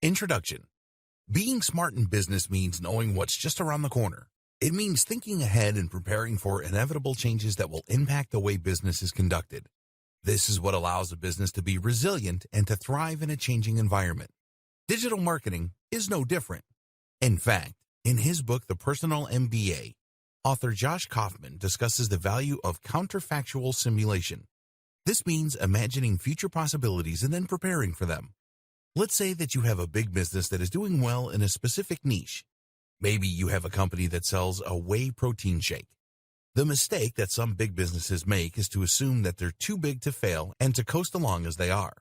Introduction. Being smart in business means knowing what's just around the corner. It means thinking ahead and preparing for inevitable changes that will impact the way business is conducted. This is what allows a business to be resilient and to thrive in a changing environment. Digital marketing is no different. In fact, in his book, The Personal MBA, author Josh Kaufman discusses the value of counterfactual simulation. This means imagining future possibilities and then preparing for them. Let's say that you have a big business that is doing well in a specific niche. Maybe you have a company that sells a whey protein shake. The mistake that some big businesses make is to assume that they're too big to fail and to coast along as they are.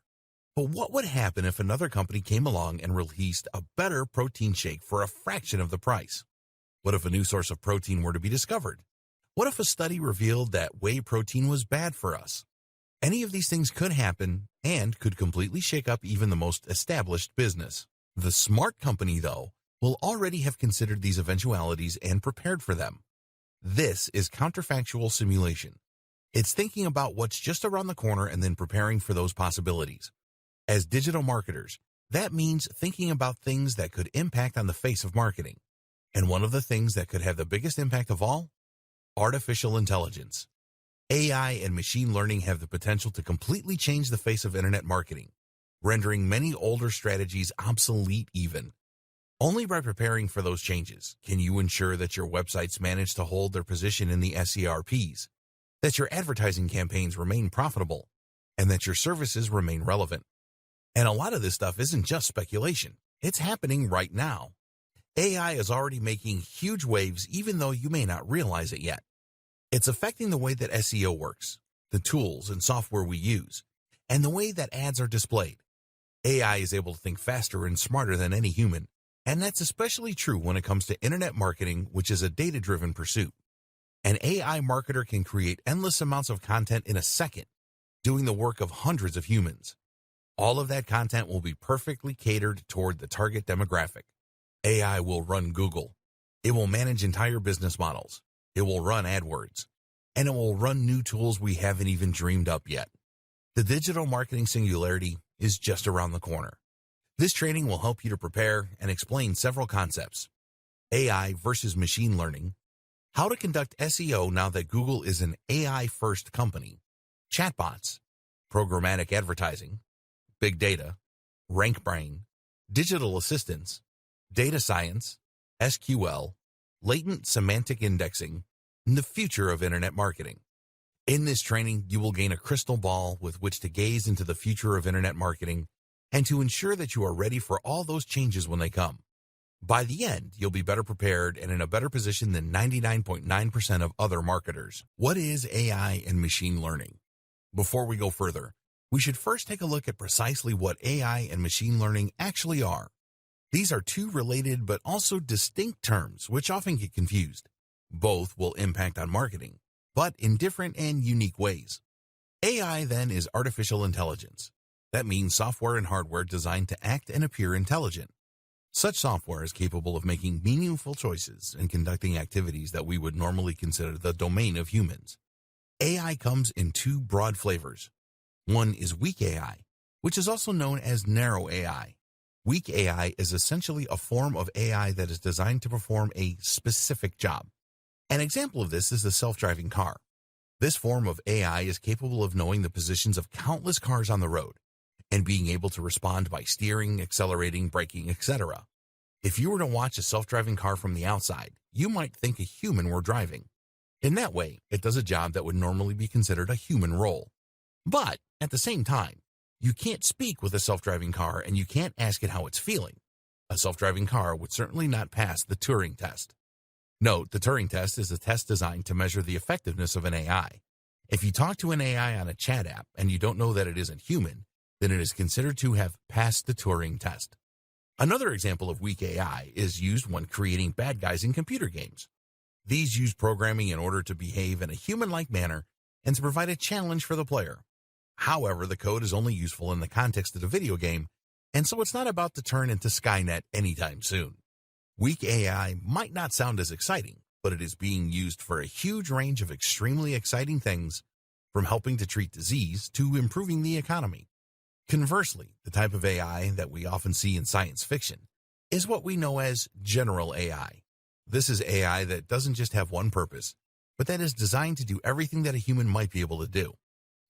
But what would happen if another company came along and released a better protein shake for a fraction of the price? What if a new source of protein were to be discovered? What if a study revealed that whey protein was bad for us? Any of these things could happen and could completely shake up even the most established business. The smart company, though, will already have considered these eventualities and prepared for them. This is counterfactual simulation. It's thinking about what's just around the corner and then preparing for those possibilities. As digital marketers, that means thinking about things that could impact on the face of marketing. And one of the things that could have the biggest impact of all? Artificial intelligence. AI and machine learning have the potential to completely change the face of internet marketing, rendering many older strategies obsolete even. Only by preparing for those changes can you ensure that your websites manage to hold their position in the SERPs, that your advertising campaigns remain profitable, and that your services remain relevant. And a lot of this stuff isn't just speculation. It's happening right now. AI is already making huge waves even though you may not realize it yet. It's affecting the way that SEO works, the tools and software we use, and the way that ads are displayed. AI is able to think faster and smarter than any human, and that's especially true when it comes to internet marketing, which is a data-driven pursuit. An AI marketer can create endless amounts of content in a second, doing the work of hundreds of humans. All of that content will be perfectly catered toward the target demographic. AI will run Google. It will manage entire business models. It will run AdWords, and it will run new tools we haven't even dreamed up yet. The digital marketing singularity is just around the corner. This training will help you to prepare and explain several concepts. AI versus machine learning, how to conduct SEO now that Google is an AI-first company, chatbots, programmatic advertising, big data, RankBrain, digital assistants, data science, SQL, latent semantic indexing, and the future of internet marketing. In this training, you will gain a crystal ball with which to gaze into the future of internet marketing and to ensure that you are ready for all those changes when they come. By the end, you'll be better prepared and in a better position than 99.9% of other marketers. What is AI and machine learning? Before we go further, we should first take a look at precisely what AI and machine learning actually are. These are two related but also distinct terms which often get confused. Both will impact on marketing, but in different and unique ways. AI, then, is artificial intelligence. That means software and hardware designed to act and appear intelligent. Such software is capable of making meaningful choices and conducting activities that we would normally consider the domain of humans. AI comes in two broad flavors. One is weak AI, which is also known as narrow AI. Weak AI is essentially a form of AI that is designed to perform a specific job. An example of this is the self-driving car. This form of AI is capable of knowing the positions of countless cars on the road and being able to respond by steering, accelerating, braking, etc. If you were to watch a self-driving car from the outside, you might think a human were driving. In that way, it does a job that would normally be considered a human role. But at the same time, you can't speak with a self-driving car and you can't ask it how it's feeling. A self-driving car would certainly not pass the Turing test. Note, the Turing test is a test designed to measure the effectiveness of an AI. If you talk to an AI on a chat app and you don't know that it isn't human, then it is considered to have passed the Turing test. Another example of weak AI is used when creating bad guys in computer games. These use programming in order to behave in a human-like manner and to provide a challenge for the player. However, the code is only useful in the context of the video game, and so it's not about to turn into Skynet anytime soon. Weak AI might not sound as exciting, but it is being used for a huge range of extremely exciting things, from helping to treat disease to improving the economy. Conversely, the type of AI that we often see in science fiction is what we know as general AI. This is AI that doesn't just have one purpose, but that is designed to do everything that a human might be able to do.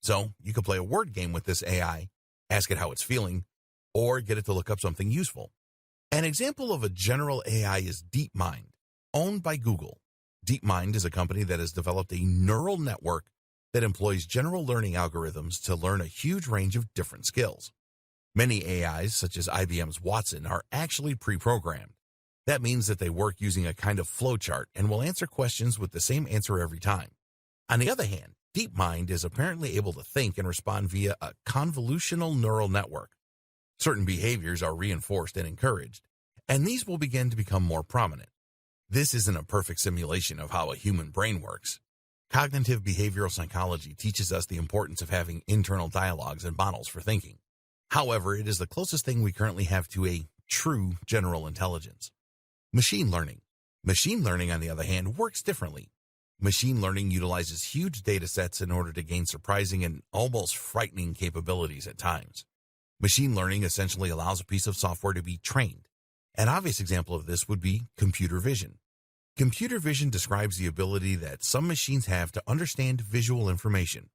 So you could play a word game with this AI, ask it how it's feeling, or get it to look up something useful. An example of a general AI is DeepMind, owned by Google. DeepMind is a company that has developed a neural network that employs general learning algorithms to learn a huge range of different skills. Many AIs, such as IBM's Watson, are actually pre-programmed. That means that they work using a kind of flowchart and will answer questions with the same answer every time. On the other hand, DeepMind is apparently able to think and respond via a convolutional neural network. Certain behaviors are reinforced and encouraged, and these will begin to become more prominent. This isn't a perfect simulation of how a human brain works. Cognitive behavioral psychology teaches us the importance of having internal dialogues and models for thinking. However, it is the closest thing we currently have to a true general intelligence. Machine learning. Machine learning, on the other hand, works differently. Machine learning utilizes huge data sets in order to gain surprising and almost frightening capabilities at times. Machine learning essentially allows a piece of software to be trained. An obvious example of this would be computer vision. Computer vision describes the ability that some machines have to understand visual information.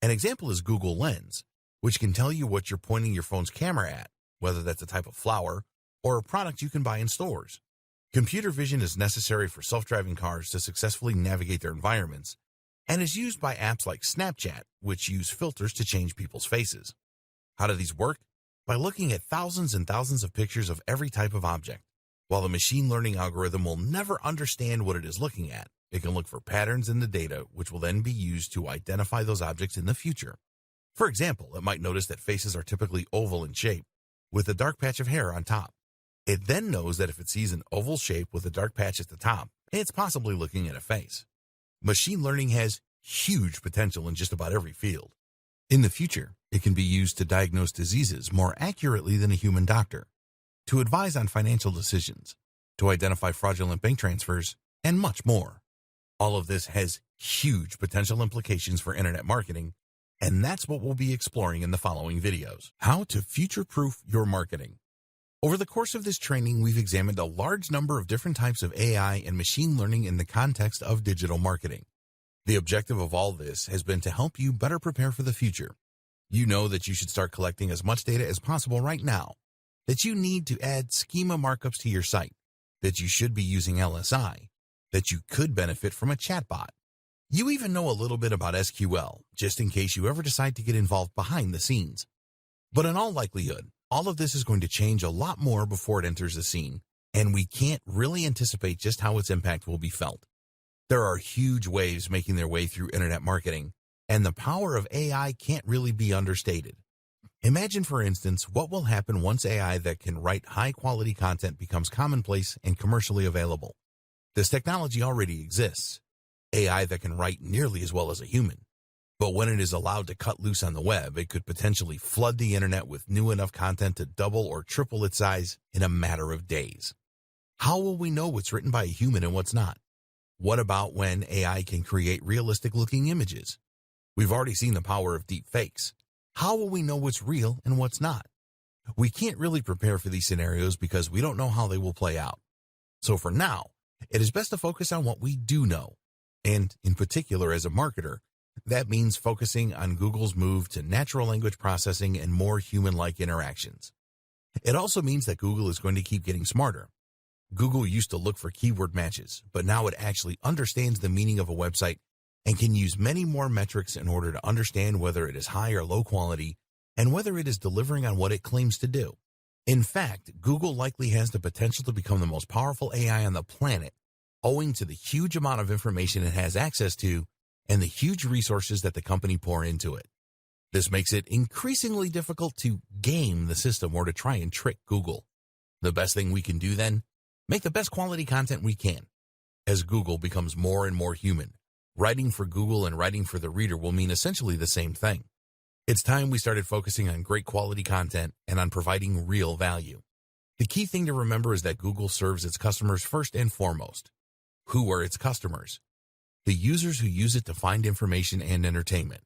An example is Google Lens, which can tell you what you're pointing your phone's camera at, whether that's a type of flower or a product you can buy in stores. Computer vision is necessary for self-driving cars to successfully navigate their environments and is used by apps like Snapchat, which use filters to change people's faces. How do these work? By looking at thousands and thousands of pictures of every type of object. While the machine learning algorithm will never understand what it is looking at, it can look for patterns in the data, which will then be used to identify those objects in the future. For example, it might notice that faces are typically oval in shape, with a dark patch of hair on top. It then knows that if it sees an oval shape with a dark patch at the top, it's possibly looking at a face. Machine learning has huge potential in just about every field. In the future, it can be used to diagnose diseases more accurately than a human doctor, to advise on financial decisions, to identify fraudulent bank transfers, and much more. All of this has huge potential implications for internet marketing, and that's what we'll be exploring in the following videos. How to future-proof your marketing. Over the course of this training, we've examined a large number of different types of AI and machine learning in the context of digital marketing. The objective of all this has been to help you better prepare for the future. You know that you should start collecting as much data as possible right now, that you need to add schema markups to your site, that you should be using LSI, that you could benefit from a chatbot. You even know a little bit about SQL, just in case you ever decide to get involved behind the scenes. But in all likelihood, all of this is going to change a lot more before it enters the scene, and we can't really anticipate just how its impact will be felt. There are huge waves making their way through internet marketing, and the power of AI can't really be understated. Imagine, for instance, what will happen once AI that can write high-quality content becomes commonplace and commercially available. This technology already exists. AI that can write nearly as well as a human. But when it is allowed to cut loose on the web, it could potentially flood the internet with new enough content to double or triple its size in a matter of days. How will we know what's written by a human and what's not? What about when AI can create realistic-looking images? We've already seen the power of deep fakes. How will we know what's real and what's not? We can't really prepare for these scenarios because we don't know how they will play out. So for now, it is best to focus on what we do know. And in particular, as a marketer, that means focusing on Google's move to natural language processing and more human-like interactions. It also means that Google is going to keep getting smarter. Google used to look for keyword matches, but now it actually understands the meaning of a website and can use many more metrics in order to understand whether it is high or low quality and whether it is delivering on what it claims to do. In fact, Google likely has the potential to become the most powerful AI on the planet, owing to the huge amount of information it has access to and the huge resources that the company pour into it. This makes it increasingly difficult to game the system or to try and trick Google. The best thing we can do then? Make the best quality content we can. As Google becomes more and more human, writing for Google and writing for the reader will mean essentially the same thing. It's time we started focusing on great quality content and on providing real value. The key thing to remember is that Google serves its customers first and foremost. Who are its customers? The users who use it to find information and entertainment.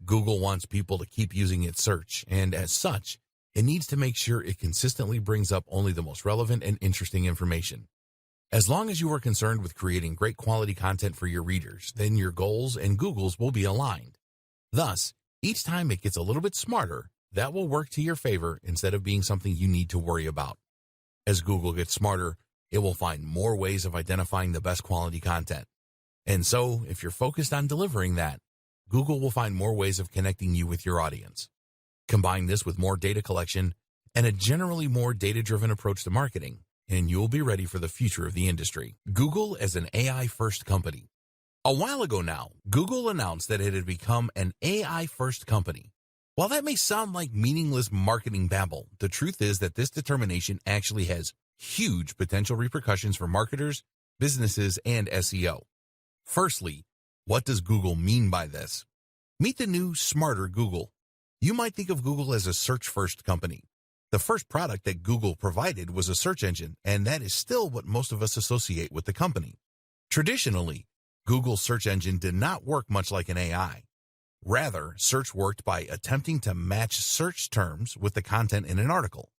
Google wants people to keep using its search, and as such, it needs to make sure it consistently brings up only the most relevant and interesting information. As long as you are concerned with creating great quality content for your readers, then your goals and Google's will be aligned. Thus, each time it gets a little bit smarter, that will work to your favor instead of being something you need to worry about. As Google gets smarter, it will find more ways of identifying the best quality content. And so, if you're focused on delivering that, Google will find more ways of connecting you with your audience. Combine this with more data collection and a generally more data-driven approach to marketing, and you'll be ready for the future of the industry. Google as an AI-first company. A while ago now, Google announced that it had become an AI-first company. While that may sound like meaningless marketing babble, the truth is that this determination actually has huge potential repercussions for marketers, businesses, and SEO. Firstly, what does Google mean by this? Meet the new, smarter Google. You might think of Google as a search-first company. The first product that Google provided was a search engine, and that is still what most of us associate with the company. Traditionally, Google's search engine did not work much like an AI. Rather, search worked by attempting to match search terms with the content in an article.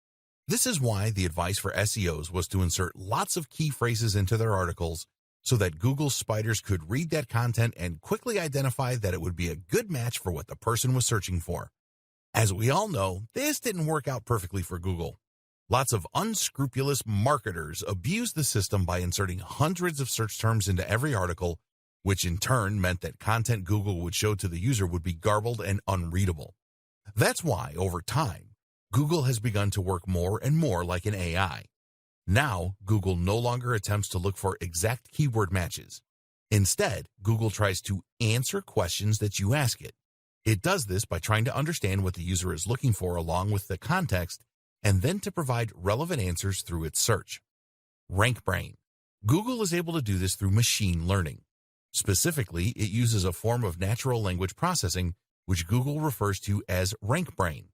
This is why the advice for SEOs was to insert lots of key phrases into their articles so that Google's spiders could read that content and quickly identify that it would be a good match for what the person was searching for. As we all know, this didn't work out perfectly for Google. Lots of unscrupulous marketers abused the system by inserting hundreds of search terms into every article, which in turn meant that content Google would show to the user would be garbled and unreadable. That's why, over time, Google has begun to work more and more like an AI. Now, Google no longer attempts to look for exact keyword matches. Instead, Google tries to answer questions that you ask it. It does this by trying to understand what the user is looking for along with the context, and then to provide relevant answers through its search. RankBrain. Google is able to do this through machine learning. Specifically, it uses a form of natural language processing, which Google refers to as RankBrain.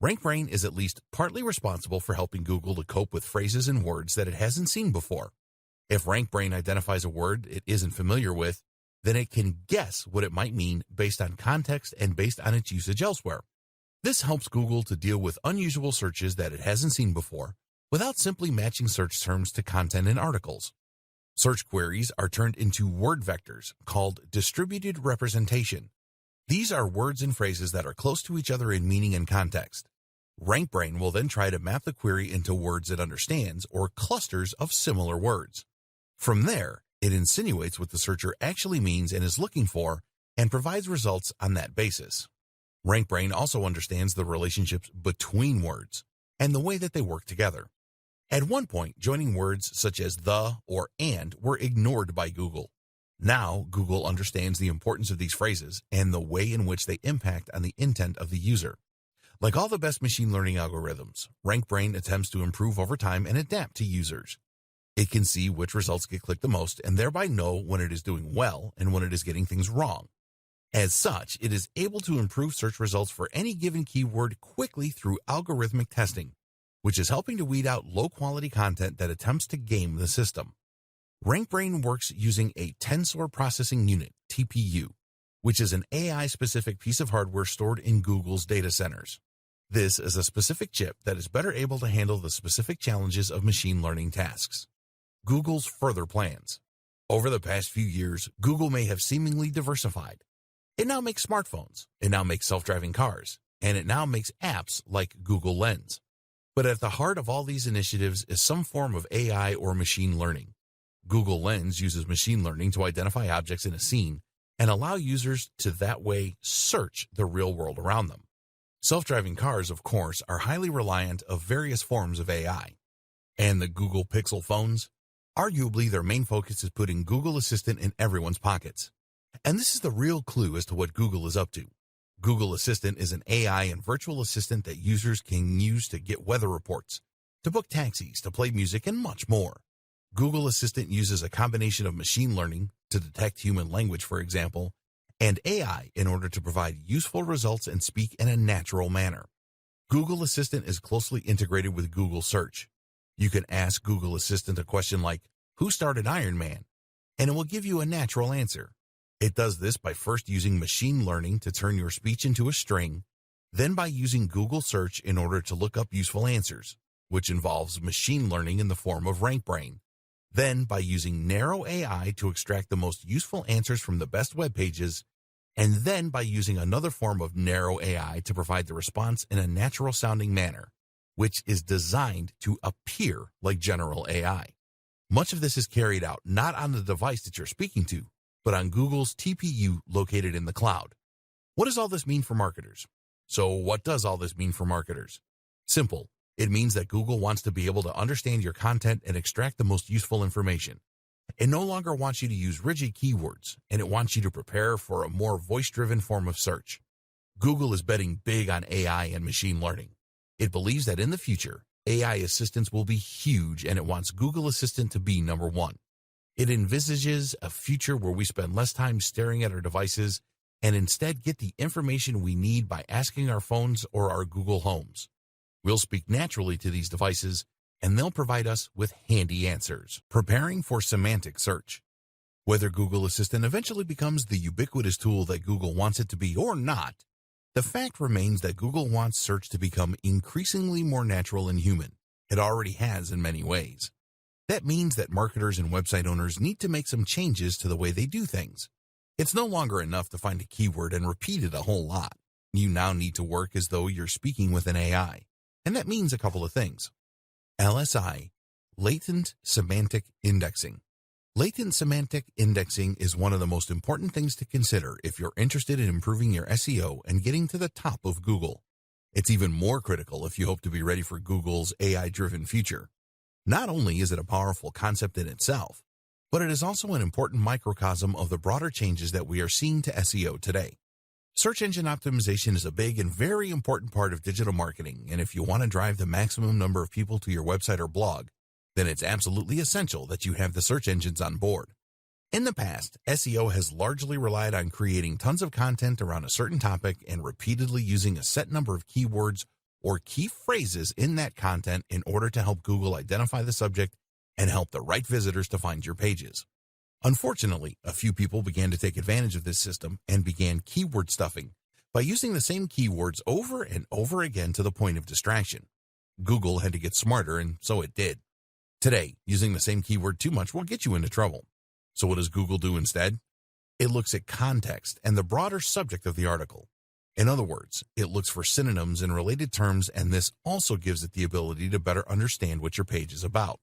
RankBrain is at least partly responsible for helping Google to cope with phrases and words that it hasn't seen before. If RankBrain identifies a word it isn't familiar with, then it can guess what it might mean based on context and based on its usage elsewhere. This helps Google to deal with unusual searches that it hasn't seen before without simply matching search terms to content in articles. Search queries are turned into word vectors called distributed representation. These are words and phrases that are close to each other in meaning and context. RankBrain will then try to map the query into words it understands or clusters of similar words. From there, it insinuates what the searcher actually means and is looking for and provides results on that basis. RankBrain also understands the relationships between words and the way that they work together. At one point, joining words such as the or and were ignored by Google. Now, Google understands the importance of these phrases and the way in which they impact on the intent of the user. Like all the best machine learning algorithms, RankBrain attempts to improve over time and adapt to users. It can see which results get clicked the most and thereby know when it is doing well and when it is getting things wrong. As such, it is able to improve search results for any given keyword quickly through algorithmic testing, which is helping to weed out low-quality content that attempts to game the system. RankBrain works using a Tensor Processing Unit, TPU, which is an AI-specific piece of hardware stored in Google's data centers. This is a specific chip that is better able to handle the specific challenges of machine learning tasks. Google's further plans. Over the past few years, Google may have seemingly diversified. It now makes smartphones, it now makes self-driving cars, and it now makes apps like Google Lens. But at the heart of all these initiatives is some form of AI or machine learning. Google Lens uses machine learning to identify objects in a scene and allow users to that way search the real world around them. Self-driving cars, of course, are highly reliant of various forms of AI. And the Google Pixel phones? Arguably, their main focus is putting Google Assistant in everyone's pockets. And this is the real clue as to what Google is up to. Google Assistant is an AI and virtual assistant that users can use to get weather reports, to book taxis, to play music, and much more. Google Assistant uses a combination of machine learning to detect human language, for example, and AI in order to provide useful results and speak in a natural manner. Google Assistant is closely integrated with Google Search. You can ask Google Assistant a question like, "Who started Iron Man?" and it will give you a natural answer. It does this by first using machine learning to turn your speech into a string, then by using Google search in order to look up useful answers, which involves machine learning in the form of RankBrain, then by using narrow AI to extract the most useful answers from the best web pages, and then by using another form of narrow AI to provide the response in a natural-sounding manner, which is designed to appear like general AI. Much of this is carried out not on the device that you're speaking to, but on Google's TPU located in the cloud. What does all this mean for marketers? So what does all this mean for marketers? Simple. It means that Google wants to be able to understand your content and extract the most useful information. It no longer wants you to use rigid keywords, and it wants you to prepare for a more voice-driven form of search. Google is betting big on AI and machine learning. It believes that in the future, AI assistants will be huge, and it wants Google Assistant to be number one. It envisages a future where we spend less time staring at our devices and instead get the information we need by asking our phones or our Google Homes. We'll speak naturally to these devices, and they'll provide us with handy answers. Preparing for semantic search. Whether Google Assistant eventually becomes the ubiquitous tool that Google wants it to be or not, the fact remains that Google wants search to become increasingly more natural and human. It already has in many ways. That means that marketers and website owners need to make some changes to the way they do things. It's no longer enough to find a keyword and repeat it a whole lot. You now need to work as though you're speaking with an AI. And that means a couple of things. LSI, Latent Semantic Indexing. Latent semantic indexing is one of the most important things to consider if you're interested in improving your SEO and getting to the top of Google. It's even more critical if you hope to be ready for Google's AI-driven future. Not only is it a powerful concept in itself, but it is also an important microcosm of the broader changes that we are seeing to SEO today. Search engine optimization is a big and very important part of digital marketing, and if you want to drive the maximum number of people to your website or blog, then it's absolutely essential that you have the search engines on board. In the past, SEO has largely relied on creating tons of content around a certain topic and repeatedly using a set number of keywords or key phrases in that content in order to help Google identify the subject and help the right visitors to find your pages. Unfortunately, a few people began to take advantage of this system and began keyword stuffing by using the same keywords over and over again to the point of distraction. Google had to get smarter, and so it did. Today, using the same keyword too much will get you into trouble. So what does Google do instead? It looks at context and the broader subject of the article. In other words, it looks for synonyms and related terms, and this also gives it the ability to better understand what your page is about.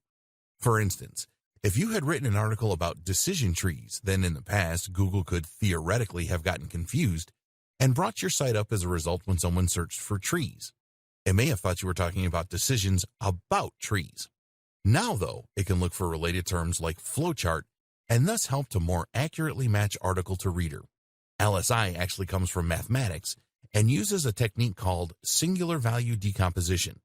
For instance, if you had written an article about decision trees, then in the past, Google could theoretically have gotten confused and brought your site up as a result when someone searched for trees. It may have thought you were talking about decisions about trees. Now, though, it can look for related terms like flowchart and thus help to more accurately match article to reader. LSI actually comes from mathematics and uses a technique called singular value decomposition.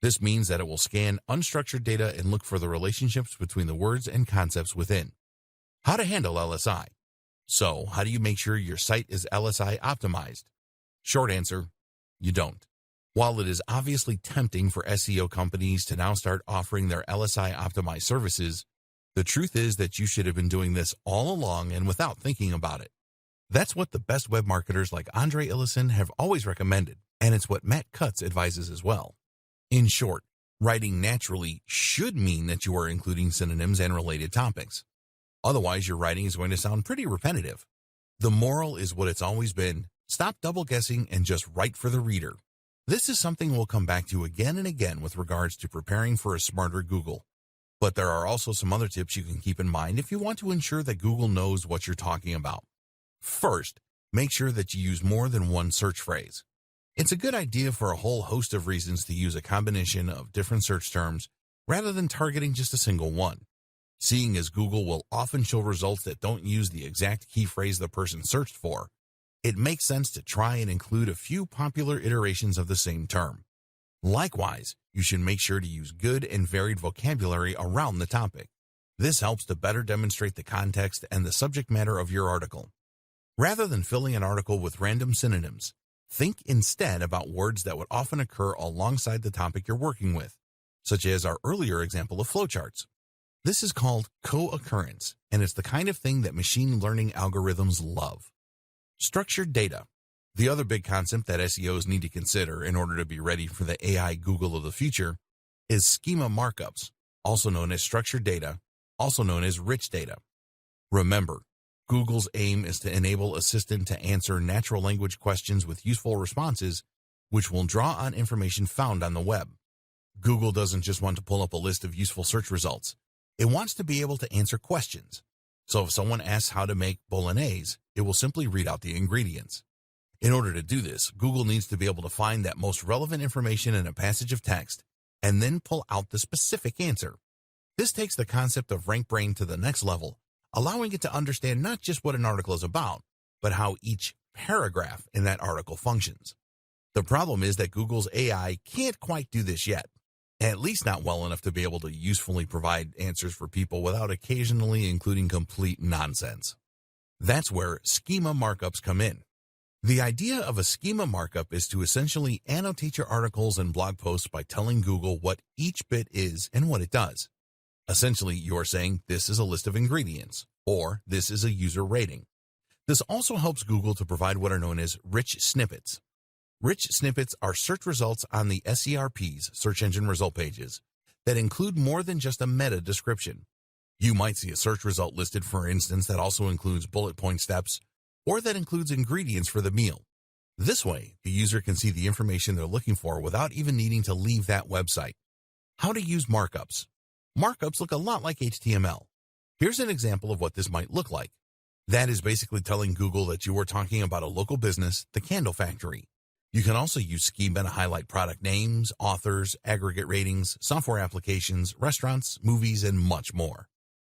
This means that it will scan unstructured data and look for the relationships between the words and concepts within. How to handle LSI? So, how do you make sure your site is LSI optimized? Short answer, you don't. While it is obviously tempting for SEO companies to now start offering their LSI optimized services, the truth is that you should have been doing this all along and without thinking about it. That's what the best web marketers like Andre Ellison have always recommended, and it's what Matt Cutts advises as well. In short, writing naturally should mean that you are including synonyms and related topics. Otherwise, your writing is going to sound pretty repetitive. The moral is what it's always been: stop double guessing and just write for the reader. This is something we'll come back to again and again with regards to preparing for a smarter Google. But there are also some other tips you can keep in mind if you want to ensure that Google knows what you're talking about. First, make sure that you use more than one search phrase. It's a good idea for a whole host of reasons to use a combination of different search terms rather than targeting just a single one. Seeing as Google will often show results that don't use the exact key phrase the person searched for, it makes sense to try and include a few popular iterations of the same term. Likewise, you should make sure to use good and varied vocabulary around the topic. This helps to better demonstrate the context and the subject matter of your article. Rather than filling an article with random synonyms, think instead about words that would often occur alongside the topic you're working with, such as our earlier example of flowcharts. This is called co-occurrence, and it's the kind of thing that machine learning algorithms love. Structured data. The other big concept that SEOs need to consider in order to be ready for the AI Google of the future is schema markups, also known as structured data, also known as rich data. Remember, Google's aim is to enable Assistant to answer natural language questions with useful responses, which will draw on information found on the web. Google doesn't just want to pull up a list of useful search results. It wants to be able to answer questions. So if someone asks how to make bolognese, it will simply read out the ingredients. In order to do this, Google needs to be able to find that most relevant information in a passage of text and then pull out the specific answer. This takes the concept of RankBrain to the next level, allowing it to understand not just what an article is about, but how each paragraph in that article functions. The problem is that Google's AI can't quite do this yet, at least not well enough to be able to usefully provide answers for people without occasionally including complete nonsense. That's where schema markups come in. The idea of a schema markup is to essentially annotate your articles and blog posts by telling Google what each bit is and what it does. Essentially, you're saying this is a list of ingredients, or this is a user rating. This also helps Google to provide what are known as rich snippets. Rich snippets are search results on the SERP's search engine result pages that include more than just a meta description. You might see a search result listed, for instance, that also includes bullet point steps, or that includes ingredients for the meal. This way, the user can see the information they're looking for without even needing to leave that website. How to use markups. Markups look a lot like HTML. Here's an example of what this might look like. That is basically telling Google that you are talking about a local business, the Candle Factory. You can also use schema to highlight product names, authors, aggregate ratings, software applications, restaurants, movies, and much more.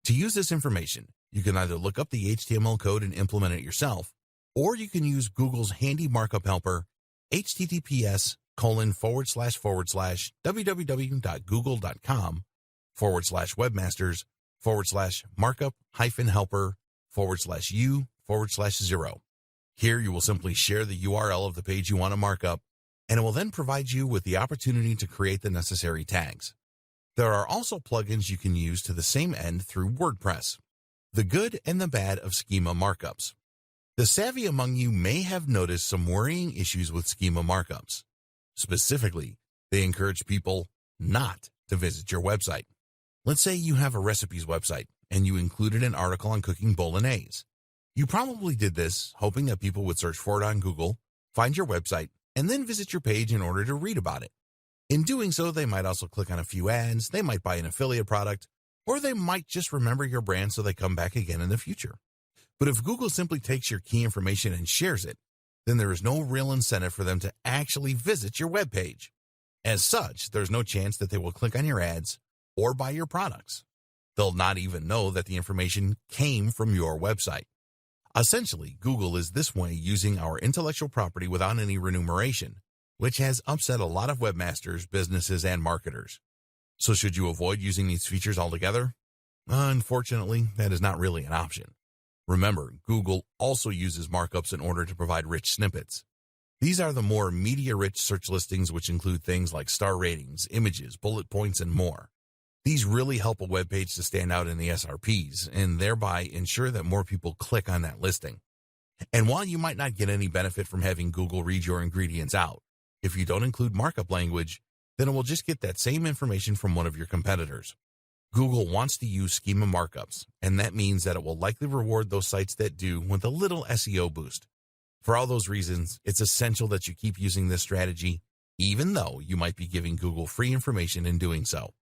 To use this information, you can either look up the HTML code and implement it yourself, or you can use Google's handy markup helper, https://www.google.com/markup-helper/u/0. Here you will simply share the URL of the page you want to mark up, and it will then provide you with the opportunity to create the necessary tags. There are also plugins you can use to the same end through WordPress. The good and the bad of schema markups. The savvy among you may have noticed some worrying issues with schema markups. Specifically, they encourage people not to visit your website. Let's say you have a recipes website and you included an article on cooking bolognese. You probably did this hoping that people would search for it on Google, find your website, and then visit your page in order to read about it. In doing so, they might also click on a few ads, they might buy an affiliate product, or they might just remember your brand so they come back again in the future. But if Google simply takes your key information and shares it, then there is no real incentive for them to actually visit your web page. As such, there's no chance that they will click on your ads or buy your products. They'll not even know that the information came from your website. Essentially, Google is this way using our intellectual property without any remuneration, which has upset a lot of webmasters, businesses, and marketers. So should you avoid using these features altogether? Unfortunately, that is not really an option. Remember, Google also uses markups in order to provide rich snippets. These are the more media-rich search listings, which include things like star ratings, images, bullet points, and more. These really help a web page to stand out in the SRPs and thereby ensure that more people click on that listing. And while you might not get any benefit from having Google read your ingredients out, if you don't include markup language, then it will just get that same information from one of your competitors. Google wants to use schema markups, and that means that it will likely reward those sites that do with a little SEO boost. For all those reasons, it's essential that you keep using this strategy, even though you might be giving Google free information in doing so.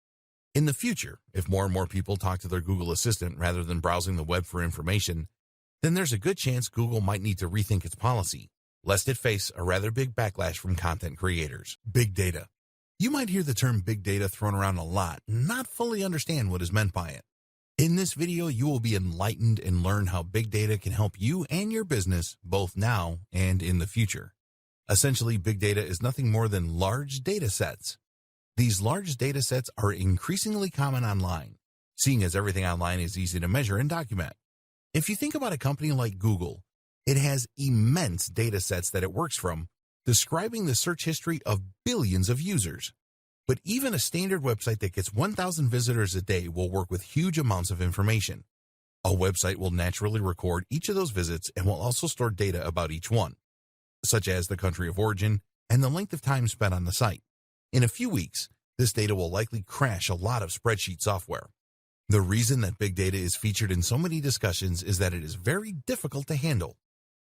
In the future, if more and more people talk to their Google Assistant rather than browsing the web for information, then there's a good chance Google might need to rethink its policy, lest it face a rather big backlash from content creators. Big data. You might hear the term big data thrown around a lot and not fully understand what is meant by it. In this video, you will be enlightened and learn how big data can help you and your business both now and in the future. Essentially, big data is nothing more than large data sets. These large data sets are increasingly common online, seeing as everything online is easy to measure and document. If you think about a company like Google, it has immense data sets that it works from, describing the search history of billions of users. But even a standard website that gets 1,000 visitors a day will work with huge amounts of information. A website will naturally record each of those visits and will also store data about each one, such as the country of origin and the length of time spent on the site. In a few weeks, this data will likely crash a lot of spreadsheet software. The reason that big data is featured in so many discussions is that it is very difficult to handle.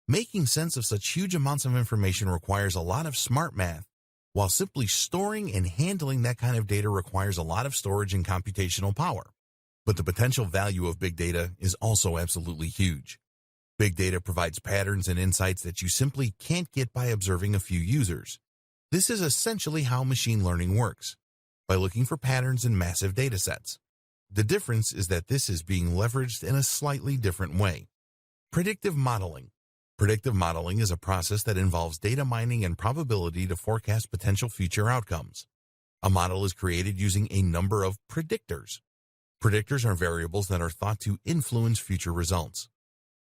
Making sense of such huge amounts of information requires a lot of smart math, while simply storing and handling that kind of data requires a lot of storage and computational power. But the potential value of big data is also absolutely huge. Big data provides patterns and insights that you simply can't get by observing a few users. This is essentially how machine learning works, by looking for patterns in massive data sets. The difference is that this is being leveraged in a slightly different way. Predictive modeling. Predictive modeling is a process that involves data mining and probability to forecast potential future outcomes. A model is created using a number of predictors. Predictors are variables that are thought to influence future results.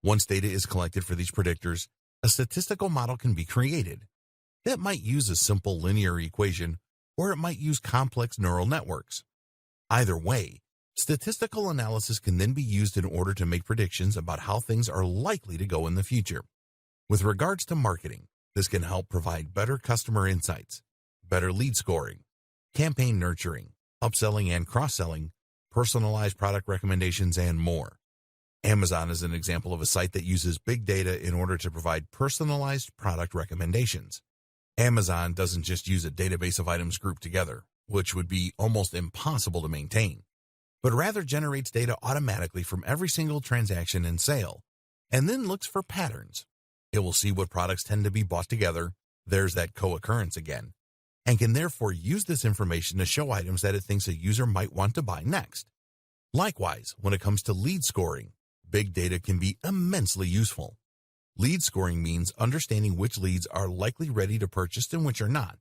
Once data is collected for these predictors, a statistical model can be created. That might use a simple linear equation, or it might use complex neural networks. Either way, statistical analysis can then be used in order to make predictions about how things are likely to go in the future. With regards to marketing, this can help provide better customer insights, better lead scoring, campaign nurturing, upselling and cross-selling, personalized product recommendations, and more. Amazon is an example of a site that uses big data in order to provide personalized product recommendations. Amazon doesn't just use a database of items grouped together, which would be almost impossible to maintain, but rather generates data automatically from every single transaction and sale, and then looks for patterns. It will see what products tend to be bought together, there's that co-occurrence again, and can therefore use this information to show items that it thinks a user might want to buy next. Likewise, when it comes to lead scoring, big data can be immensely useful. Lead scoring means understanding which leads are likely ready to purchase and which are not.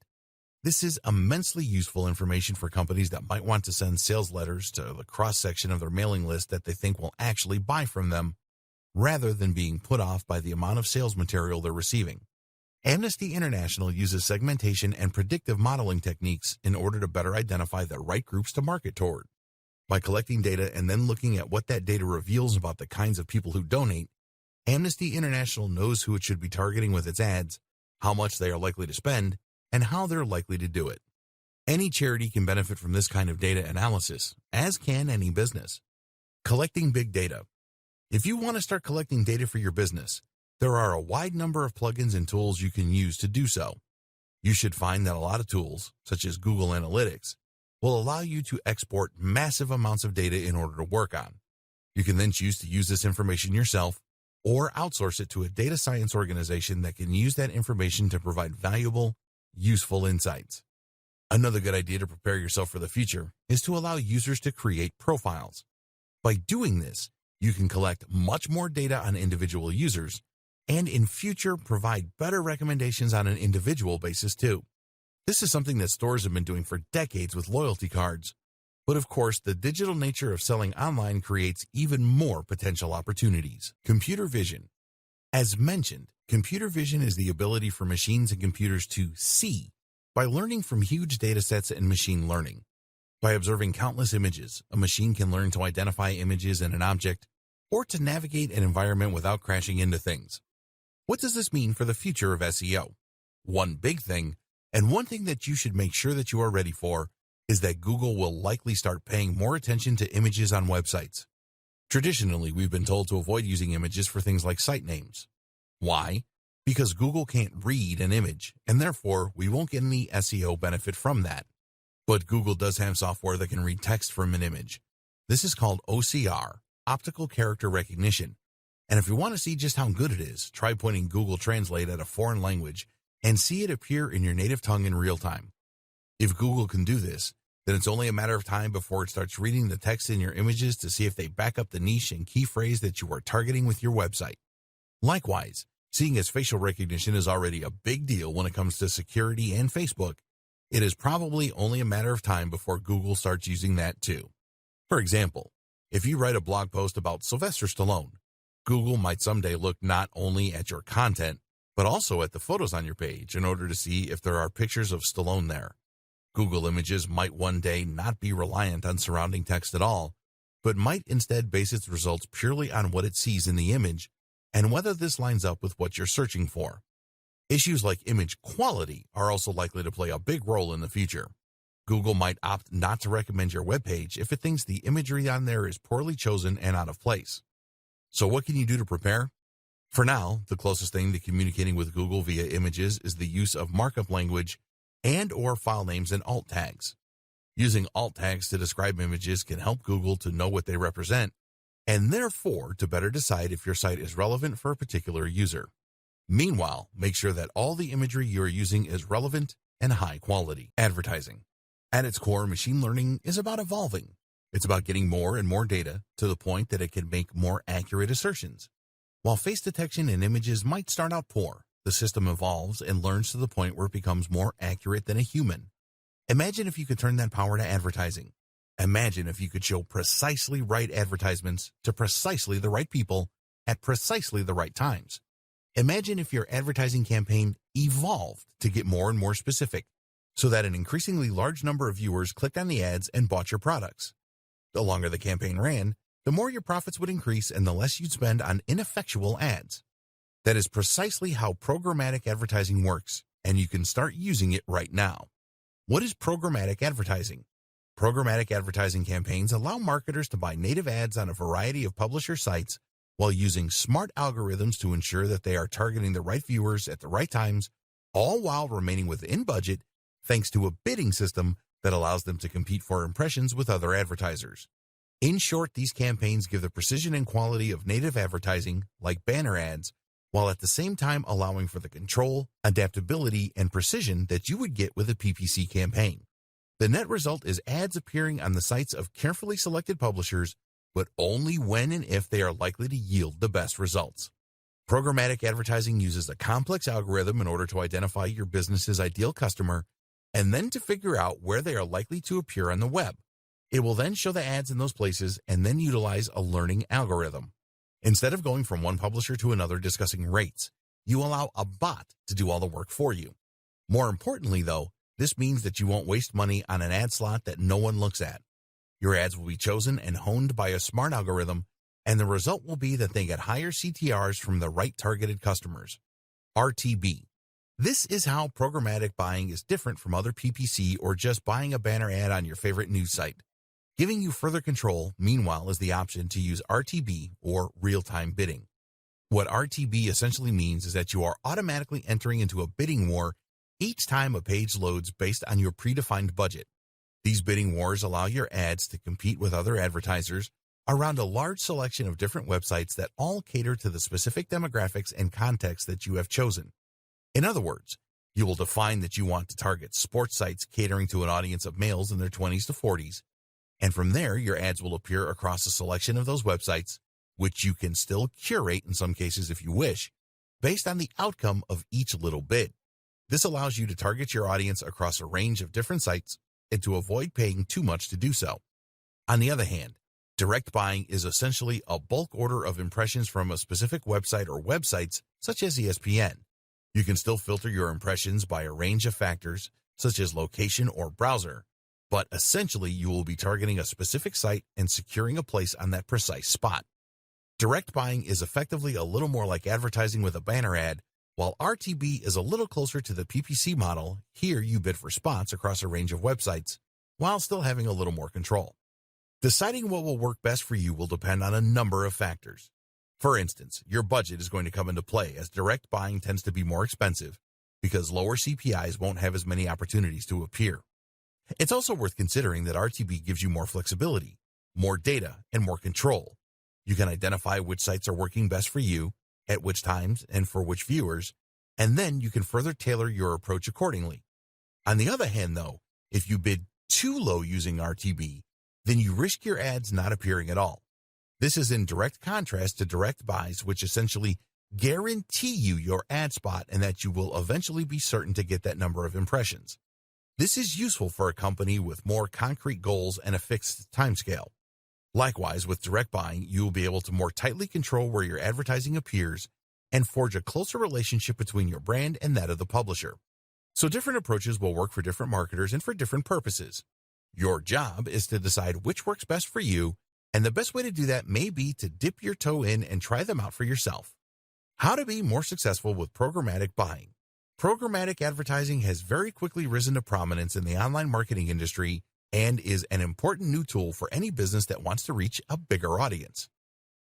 This is immensely useful information for companies that might want to send sales letters to the cross-section of their mailing list that they think will actually buy from them, rather than being put off by the amount of sales material they're receiving. Amnesty International uses segmentation and predictive modeling techniques in order to better identify the right groups to market toward. By collecting data and then looking at what that data reveals about the kinds of people who donate, Amnesty International knows who it should be targeting with its ads, how much they are likely to spend, and how they're likely to do it. Any charity can benefit from this kind of data analysis, as can any business. Collecting big data. If you want to start collecting data for your business, there are a wide number of plugins and tools you can use to do so. You should find that a lot of tools, such as Google Analytics, will allow you to export massive amounts of data in order to work on. You can then choose to use this information yourself or outsource it to a data science organization that can use that information to provide valuable, useful insights. Another good idea to prepare yourself for the future is to allow users to create profiles. By doing this, you can collect much more data on individual users and in future provide better recommendations on an individual basis too. This is something that stores have been doing for decades with loyalty cards. But of course, the digital nature of selling online creates even more potential opportunities. Computer vision. As mentioned, computer vision is the ability for machines and computers to see by learning from huge data sets and machine learning. By observing countless images, a machine can learn to identify images in an object or to navigate an environment without crashing into things. What does this mean for the future of SEO? One big thing, and one thing that you should make sure that you are ready for, is that Google will likely start paying more attention to images on websites. Traditionally, we've been told to avoid using images for things like site names. Why? Because Google can't read an image, and therefore we won't get any SEO benefit from that. But Google does have software that can read text from an image. This is called OCR, Optical Character Recognition. And if you want to see just how good it is, try pointing Google Translate at a foreign language and see it appear in your native tongue in real time. If Google can do this, then it's only a matter of time before it starts reading the text in your images to see if they back up the niche and key phrase that you are targeting with your website. Likewise, seeing as facial recognition is already a big deal when it comes to security and Facebook, it is probably only a matter of time before Google starts using that too. For example, if you write a blog post about Sylvester Stallone, Google might someday look not only at your content, but also at the photos on your page in order to see if there are pictures of Stallone there. Google Images might one day not be reliant on surrounding text at all, but might instead base its results purely on what it sees in the image and whether this lines up with what you're searching for. Issues like image quality are also likely to play a big role in the future. Google might opt not to recommend your web page if it thinks the imagery on there is poorly chosen and out of place. So what can you do to prepare? For now, the closest thing to communicating with Google via images is the use of markup language and/or file names and alt tags. Using alt tags to describe images can help Google to know what they represent and therefore to better decide if your site is relevant for a particular user. Meanwhile, make sure that all the imagery you are using is relevant and high quality. Advertising. At its core, machine learning is about evolving. It's about getting more and more data to the point that it can make more accurate assertions. While face detection in images might start out poor, the system evolves and learns to the point where it becomes more accurate than a human. Imagine if you could turn that power to advertising. Imagine if you could show precisely right advertisements to precisely the right people at precisely the right times. Imagine if your advertising campaign evolved to get more and more specific, so that an increasingly large number of viewers clicked on the ads and bought your products. The longer the campaign ran, the more your profits would increase and the less you'd spend on ineffectual ads. That is precisely how programmatic advertising works, and you can start using it right now. What is programmatic advertising? Programmatic advertising campaigns allow marketers to buy native ads on a variety of publisher sites while using smart algorithms to ensure that they are targeting the right viewers at the right times, all while remaining within budget thanks to a bidding system that allows them to compete for impressions with other advertisers. In short, these campaigns give the precision and quality of native advertising, like banner ads, while at the same time allowing for the control, adaptability, and precision that you would get with a PPC campaign. The net result is ads appearing on the sites of carefully selected publishers, but only when and if they are likely to yield the best results. Programmatic advertising uses a complex algorithm in order to identify your business's ideal customer and then to figure out where they are likely to appear on the web. It will then show the ads in those places and then utilize a learning algorithm. Instead of going from one publisher to another discussing rates, you allow a bot to do all the work for you. More importantly, though, this means that you won't waste money on an ad slot that no one looks at. Your ads will be chosen and honed by a smart algorithm, and the result will be that they get higher CTRs from the right targeted customers. RTB. This is how programmatic buying is different from other PPC or just buying a banner ad on your favorite news site. Giving you further control, meanwhile, is the option to use RTB or real-time bidding. What RTB essentially means is that you are automatically entering into a bidding war each time a page loads based on your predefined budget. These bidding wars allow your ads to compete with other advertisers around a large selection of different websites that all cater to the specific demographics and context that you have chosen. In other words, you will define that you want to target sports sites catering to an audience of males in their 20s to 40s, and from there your ads will appear across a selection of those websites, which you can still curate in some cases if you wish, based on the outcome of each little bid. This allows you to target your audience across a range of different sites and to avoid paying too much to do so. On the other hand, direct buying is essentially a bulk order of impressions from a specific website or websites such as ESPN. You can still filter your impressions by a range of factors such as location or browser, but essentially you will be targeting a specific site and securing a place on that precise spot. Direct buying is effectively a little more like advertising with a banner ad, while RTB is a little closer to the PPC model. Here you bid for spots across a range of websites, while still having a little more control. Deciding what will work best for you will depend on a number of factors. For instance, your budget is going to come into play as direct buying tends to be more expensive because lower CPIs won't have as many opportunities to appear. It's also worth considering that RTB gives you more flexibility, more data, and more control. You can identify which sites are working best for you, at which times, and for which viewers, and then you can further tailor your approach accordingly. On the other hand, though, if you bid too low using RTB, then you risk your ads not appearing at all. This is in direct contrast to direct buys, which essentially guarantee you your ad spot and that you will eventually be certain to get that number of impressions. This is useful for a company with more concrete goals and a fixed timescale. Likewise, with direct buying, you will be able to more tightly control where your advertising appears and forge a closer relationship between your brand and that of the publisher. So different approaches will work for different marketers and for different purposes. Your job is to decide which works best for you, and the best way to do that may be to dip your toe in and try them out for yourself. How to be more successful with programmatic buying. Programmatic advertising has very quickly risen to prominence in the online marketing industry and is an important new tool for any business that wants to reach a bigger audience.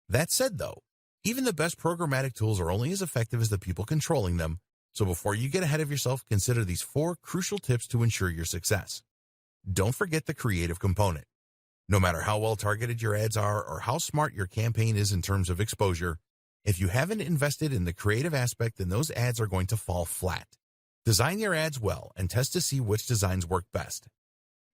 That said, though, even the best programmatic tools are only as effective as the people controlling them, so before you get ahead of yourself, consider these 4 crucial tips to ensure your success. Don't forget the creative component. No matter how well targeted your ads are or how smart your campaign is in terms of exposure, if you haven't invested in the creative aspect, then those ads are going to fall flat. Design your ads well and test to see which designs work best.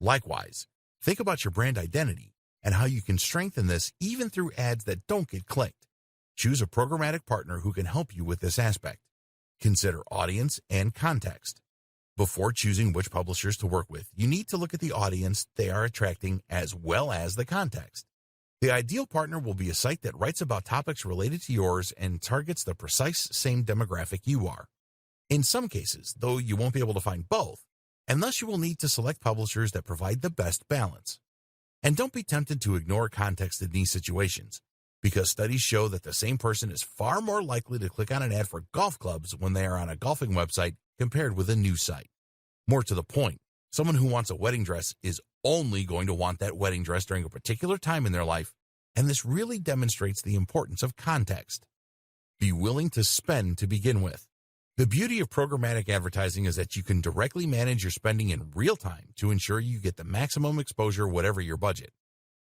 Likewise, think about your brand identity and how you can strengthen this even through ads that don't get clicked. Choose a programmatic partner who can help you with this aspect. Consider audience and context. Before choosing which publishers to work with, you need to look at the audience they are attracting as well as the context. The ideal partner will be a site that writes about topics related to yours and targets the precise same demographic you are. In some cases, though, you won't be able to find both, and thus you will need to select publishers that provide the best balance. And don't be tempted to ignore context in these situations, because studies show that the same person is far more likely to click on an ad for golf clubs when they are on a golfing website compared with a news site. More to the point, someone who wants a wedding dress is only going to want that wedding dress during a particular time in their life, and this really demonstrates the importance of context. Be willing to spend to begin with. The beauty of programmatic advertising is that you can directly manage your spending in real time to ensure you get the maximum exposure whatever your budget.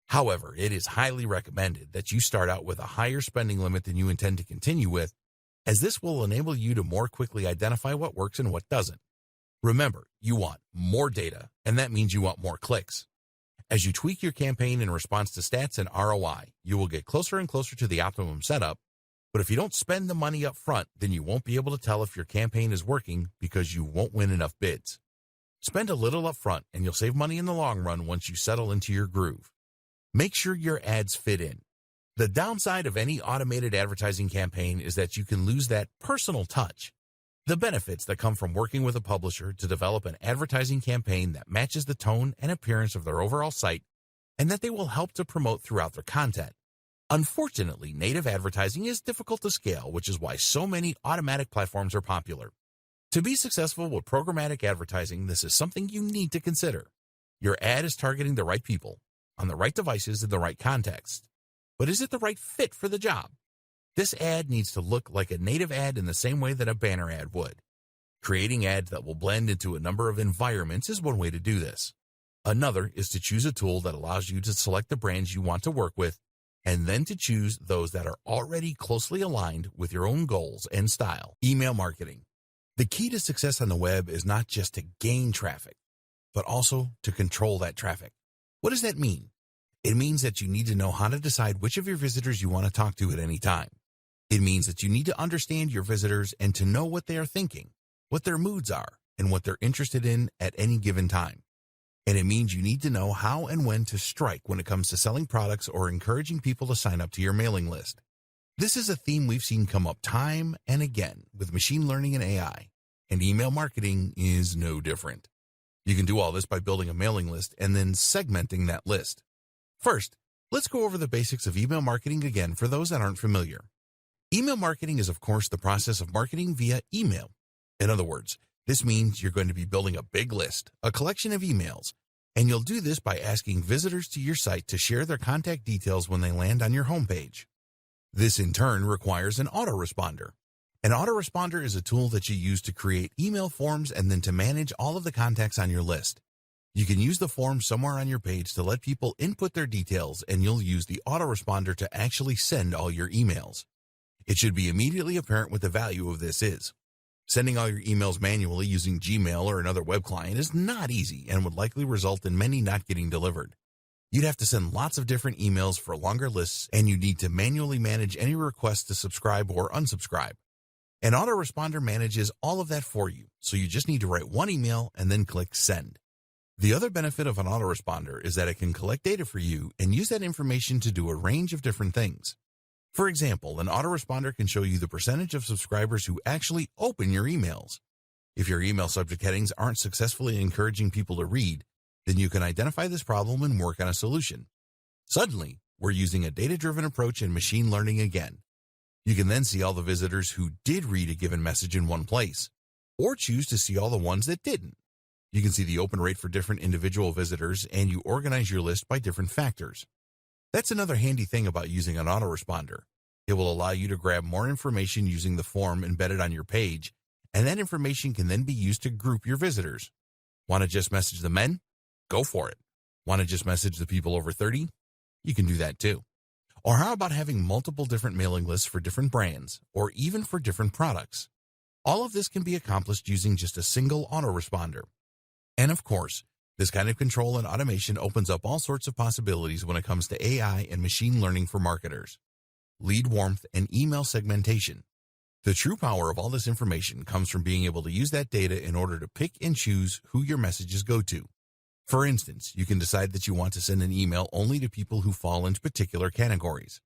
However, it is highly recommended that you start out with a higher spending limit than you intend to continue with, as this will enable you to more quickly identify what works and what doesn't. Remember, you want more data, and that means you want more clicks. As you tweak your campaign in response to stats and ROI, you will get closer and closer to the optimum setup, but if you don't spend the money up front, then you won't be able to tell if your campaign is working because you won't win enough bids. Spend a little up front, and you'll save money in the long run once you settle into your groove. Make sure your ads fit in. The downside of any automated advertising campaign is that you can lose that personal touch. The benefits that come from working with a publisher to develop an advertising campaign that matches the tone and appearance of their overall site and that they will help to promote throughout their content. Unfortunately, native advertising is difficult to scale, which is why so many automatic platforms are popular. To be successful with programmatic advertising, this is something you need to consider. Your ad is targeting the right people, on the right devices in the right context. But is it the right fit for the job? This ad needs to look like a native ad in the same way that a banner ad would. Creating ads that will blend into a number of environments is one way to do this. Another is to choose a tool that allows you to select the brands you want to work with, and then to choose those that are already closely aligned with your own goals and style. Email marketing. The key to success on the web is not just to gain traffic, but also to control that traffic. What does that mean? It means that you need to know how to decide which of your visitors you want to talk to at any time. It means that you need to understand your visitors and to know what they are thinking, what their moods are, and what they're interested in at any given time. And it means you need to know how and when to strike when it comes to selling products or encouraging people to sign up to your mailing list. This is a theme we've seen come up time and again with machine learning and AI, and email marketing is no different. You can do all this by building a mailing list and then segmenting that list. First, let's go over the basics of email marketing again for those that aren't familiar. Email marketing is, of course, the process of marketing via email. In other words, this means you're going to be building a big list, a collection of emails, and you'll do this by asking visitors to your site to share their contact details when they land on your homepage. This, in turn, requires an autoresponder. An autoresponder is a tool that you use to create email forms and then to manage all of the contacts on your list. You can use the form somewhere on your page to let people input their details, and you'll use the autoresponder to actually send all your emails. It should be immediately apparent what the value of this is. Sending all your emails manually using Gmail or another web client is not easy and would likely result in many not getting delivered. You'd have to send lots of different emails for longer lists, and you need to manually manage any requests to subscribe or unsubscribe. An autoresponder manages all of that for you, so you just need to write one email and then click send. The other benefit of an autoresponder is that it can collect data for you and use that information to do a range of different things. For example, an autoresponder can show you the percentage of subscribers who actually open your emails. If your email subject headings aren't successfully encouraging people to read, then you can identify this problem and work on a solution. Suddenly, we're using a data-driven approach and machine learning again. You can then see all the visitors who did read a given message in one place, or choose to see all the ones that didn't. You can see the open rate for different individual visitors, and you organize your list by different factors. That's another handy thing about using an autoresponder. It will allow you to grab more information using the form embedded on your page, and that information can then be used to group your visitors. Want to just message the men? Go for it. Want to just message the people over 30? You can do that too. Or how about having multiple different mailing lists for different brands, or even for different products? All of this can be accomplished using just a single autoresponder. And of course, this kind of control and automation opens up all sorts of possibilities when it comes to AI and machine learning for marketers. Lead warmth and email segmentation. The true power of all this information comes from being able to use that data in order to pick and choose who your messages go to. For instance, you can decide that you want to send an email only to people who fall into particular categories.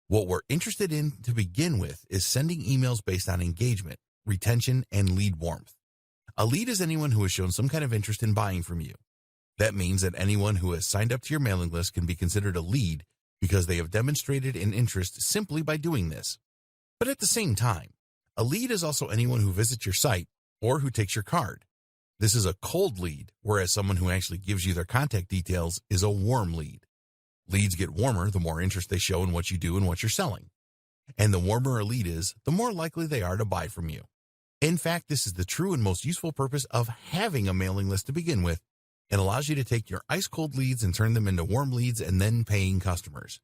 What we're interested in to begin with is sending emails based on engagement, retention, and lead warmth. A lead is anyone who has shown some kind of interest in buying from you. That means that anyone who has signed up to your mailing list can be considered a lead because they have demonstrated an interest simply by doing this. But at the same time, a lead is also anyone who visits your site or who takes your card. This is a cold lead, whereas someone who actually gives you their contact details is a warm lead. Leads get warmer the more interest they show in what you do and what you're selling. And the warmer a lead is, the more likely they are to buy from you. In fact, this is the true and most useful purpose of having a mailing list to begin with. It allows you to take your ice-cold leads and turn them into warm leads and then paying customers.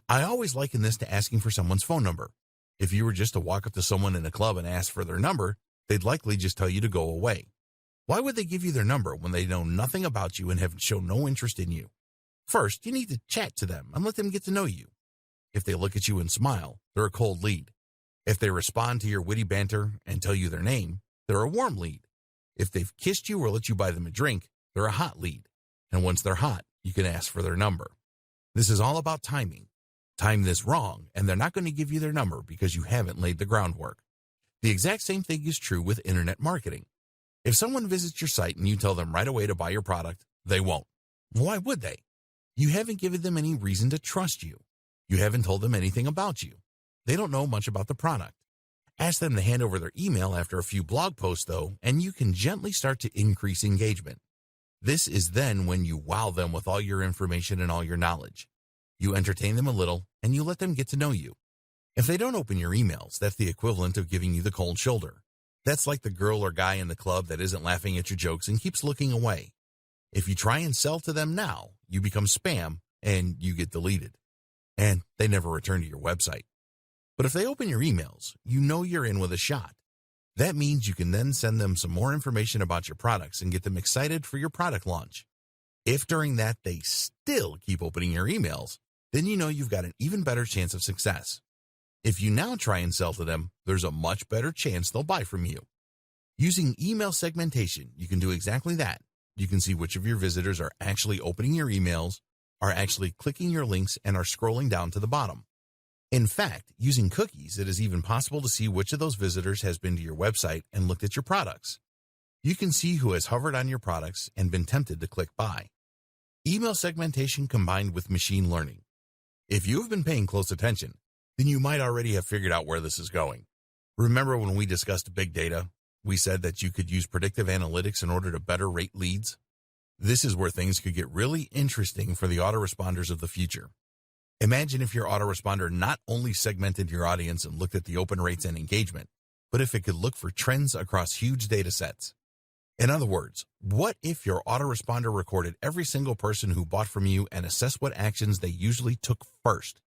I always liken this to asking for someone's phone number. If you were just to walk up to someone in a club and ask for their number, they'd likely just tell you to go away. Why would they give you their number when they know nothing about you and have shown no interest in you? First, you need to chat to them and let them get to know you. If they look at you and smile, they're a cold lead. If they respond to your witty banter and tell you their name, they're a warm lead. If they've kissed you or let you buy them a drink, they're a hot lead. And once they're hot, you can ask for their number. This is all about timing. Time this wrong, and they're not going to give you their number because you haven't laid the groundwork. The exact same thing is true with internet marketing. If someone visits your site and you tell them right away to buy your product, they won't. Why would they? You haven't given them any reason to trust you. You haven't told them anything about you. They don't know much about the product. Ask them to hand over their email after a few blog posts, though, and you can gently start to increase engagement. This is then when you wow them with all your information and all your knowledge. You entertain them a little, and you let them get to know you. If they don't open your emails, that's the equivalent of giving you the cold shoulder. That's like the girl or guy in the club that isn't laughing at your jokes and keeps looking away. If you try and sell to them now, you become spam and you get deleted. And they never return to your website. But if they open your emails, you know you're in with a shot. That means you can then send them some more information about your products and get them excited for your product launch. If during that they still keep opening your emails, then you know you've got an even better chance of success. If you now try and sell to them, there's a much better chance they'll buy from you. Using email segmentation, you can do exactly that. You can see which of your visitors are actually opening your emails, are actually clicking your links, and are scrolling down to the bottom. In fact, using cookies, it is even possible to see which of those visitors has been to your website and looked at your products. You can see who has hovered on your products and been tempted to click buy. Email segmentation combined with machine learning. If you have been paying close attention, then you might already have figured out where this is going. Remember when we discussed big data? We said that you could use predictive analytics in order to better rate leads. This is where things could get really interesting for the autoresponders of the future. Imagine if your autoresponder not only segmented your audience and looked at the open rates and engagement, but if it could look for trends across huge data sets. In other words, what if your autoresponder recorded every single person who bought from you and assessed what actions they usually took first?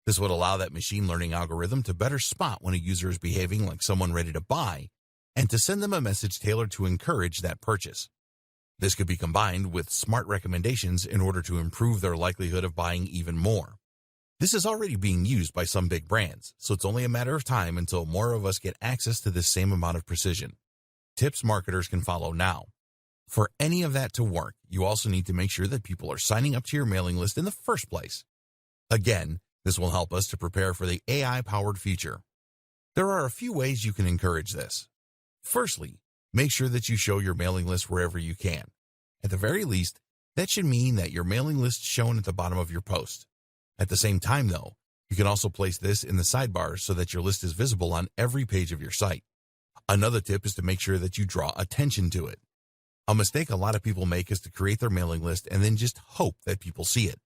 This would allow that machine learning algorithm to better spot when a user is behaving like someone ready to buy and to send them a message tailored to encourage that purchase. This could be combined with smart recommendations in order to improve their likelihood of buying even more. This is already being used by some big brands, so it's only a matter of time until more of us get access to this same amount of precision. Tips marketers can follow now. For any of that to work, you also need to make sure that people are signing up to your mailing list in the first place. Again, this will help us to prepare for the AI-powered future. There are a few ways you can encourage this. Firstly, Make sure that you show your mailing list wherever you can. At the very least, that should mean that your mailing list is shown at the bottom of your post. At the same time, though, you can also place this in the sidebar so that your list is visible on every page of your site. Another tip is to make sure that you draw attention to it. A mistake a lot of people make is to create their mailing list and then just hope that people see it.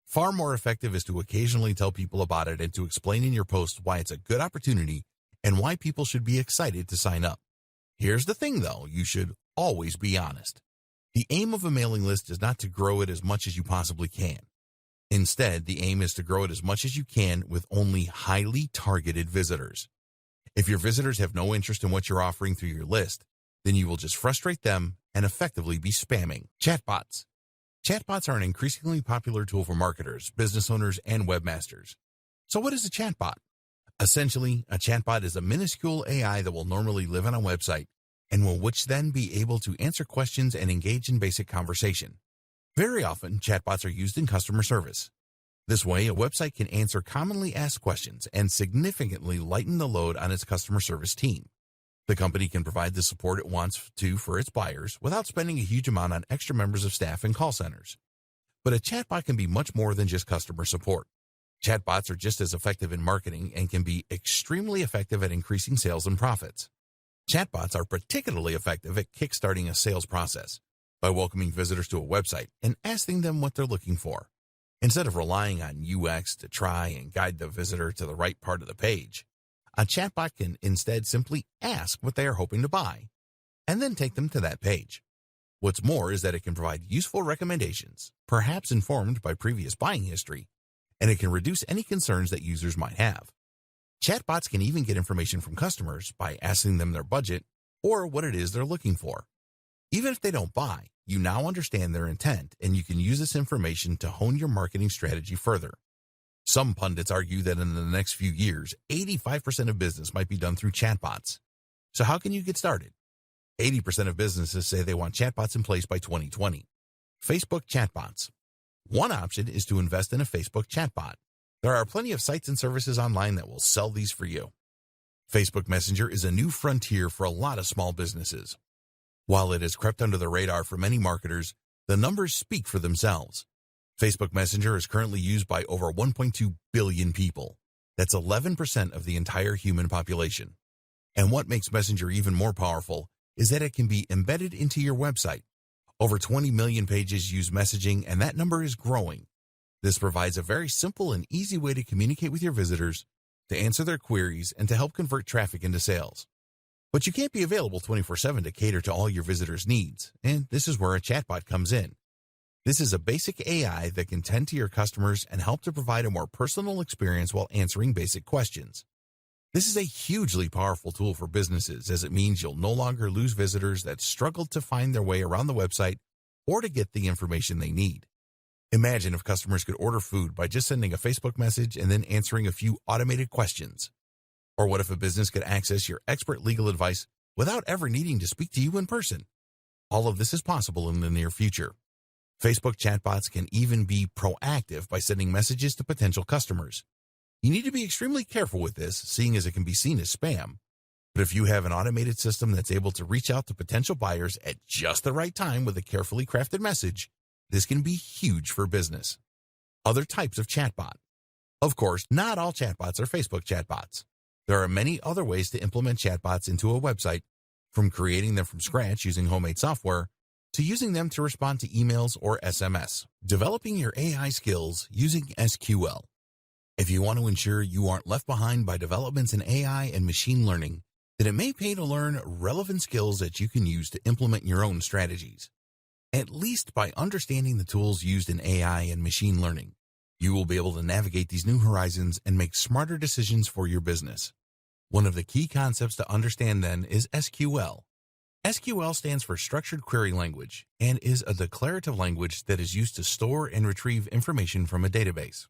Far more effective is to occasionally tell people about it and to explain in your post why it's a good opportunity and why people should be excited to sign up. Here's the thing, though, you should always be honest. The aim of a mailing list is not to grow it as much as you possibly can. Instead, the aim is to grow it as much as you can with only highly targeted visitors. If your visitors have no interest in what you're offering through your list, then you will just frustrate them and effectively be spamming. Chatbots. Chatbots are an increasingly popular tool for marketers, business owners, and webmasters. So what is a chatbot? Essentially, a chatbot is a minuscule AI that will normally live on a website and will which then be able to answer questions and engage in basic conversation. Very often, chatbots are used in customer service. This way, a website can answer commonly asked questions and significantly lighten the load on its customer service team. The company can provide the support it wants to for its buyers without spending a huge amount on extra members of staff and call centers. But a chatbot can be much more than just customer support. Chatbots are just as effective in marketing and can be extremely effective at increasing sales and profits. Chatbots are particularly effective at kickstarting a sales process by welcoming visitors to a website and asking them what they're looking for. Instead of relying on UX to try and guide the visitor to the right part of the page, a chatbot can instead simply ask what they are hoping to buy and then take them to that page. What's more is that it can provide useful recommendations, perhaps informed by previous buying history, and it can reduce any concerns that users might have. Chatbots can even get information from customers by asking them their budget or what it is they're looking for. Even if they don't buy, you now understand their intent, and you can use this information to hone your marketing strategy further. Some pundits argue that in the next few years, 85% of business might be done through chatbots. So how can you get started? 80% of businesses say they want chatbots in place by 2020. Facebook chatbots. One option is to invest in a Facebook chatbot. There are plenty of sites and services online that will sell these for you. Facebook Messenger is a new frontier for a lot of small businesses. While it has crept under the radar for many marketers, the numbers speak for themselves. Facebook Messenger is currently used by over 1.2 billion people. That's 11% of the entire human population. And what makes Messenger even more powerful is that it can be embedded into your website. Over 20 million pages use messaging, and that number is growing. This provides a very simple and easy way to communicate with your visitors, to answer their queries, and to help convert traffic into sales. But you can't be available 24/7 to cater to all your visitors' needs, and this is where a chatbot comes in. This is a basic AI that can tend to your customers and help to provide a more personal experience while answering basic questions. This is a hugely powerful tool for businesses, as it means you'll no longer lose visitors that struggled to find their way around the website or to get the information they need. Imagine if customers could order food by just sending a Facebook message and then answering a few automated questions. Or what if a business could access your expert legal advice without ever needing to speak to you in person? All of this is possible in the near future. Facebook chatbots can even be proactive by sending messages to potential customers. You need to be extremely careful with this, seeing as it can be seen as spam. But if you have an automated system that's able to reach out to potential buyers at just the right time with a carefully crafted message, this can be huge for business. Other types of chatbot. Of course, not all chatbots are Facebook chatbots. There are many other ways to implement chatbots into a website, from creating them from scratch using homemade software, to using them to respond to emails or SMS. Developing your AI skills using SQL. If you want to ensure you aren't left behind by developments in AI and machine learning, then it may pay to learn relevant skills that you can use to implement your own strategies. At least by understanding the tools used in AI and machine learning, you will be able to navigate these new horizons and make smarter decisions for your business. One of the key concepts to understand then is SQL. SQL stands for Structured Query Language and is a declarative language that is used to store and retrieve information from a database.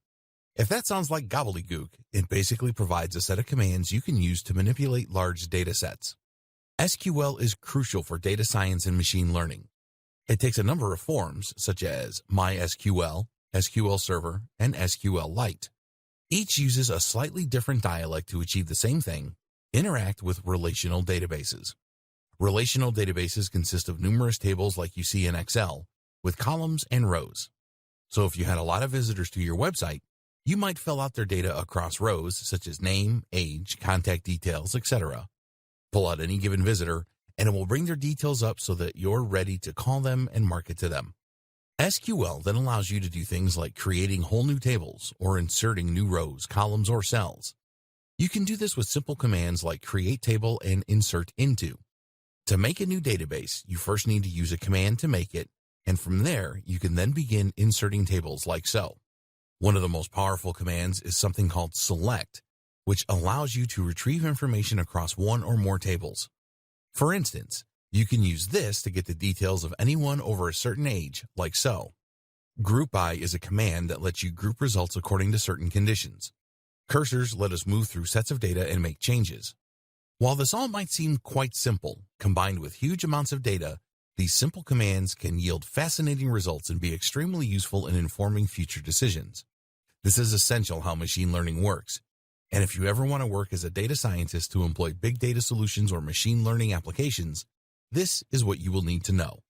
If that sounds like gobbledygook, it basically provides a set of commands you can use to manipulate large data sets. SQL is crucial for data science and machine learning. It takes a number of forms, such as MySQL, SQL Server, and SQLite. Each uses a slightly different dialect to achieve the same thing: interact with relational databases. Relational databases consist of numerous tables like you see in Excel, with columns and rows. So if you had a lot of visitors to your website, you might fill out their data across rows such as name, age, contact details, etc. Pull out any given visitor, and it will bring their details up so that you're ready to call them and market to them. SQL then allows you to do things like creating whole new tables or inserting new rows, columns, or cells. You can do this with simple commands like create table and insert into. To make a new database, you first need to use a command to make it, and from there, you can then begin inserting tables like so. One of the most powerful commands is something called select, which allows you to retrieve information across one or more tables. For instance, you can use this to get the details of anyone over a certain age, like so. Group by is a command that lets you group results according to certain conditions. Cursors let us move through sets of data and make changes. While this all might seem quite simple, combined with huge amounts of data, these simple commands can yield fascinating results and be extremely useful in informing future decisions. This is essential how machine learning works. And if you ever want to work as a data scientist to employ big data solutions or machine learning applications, this is what you will need to know.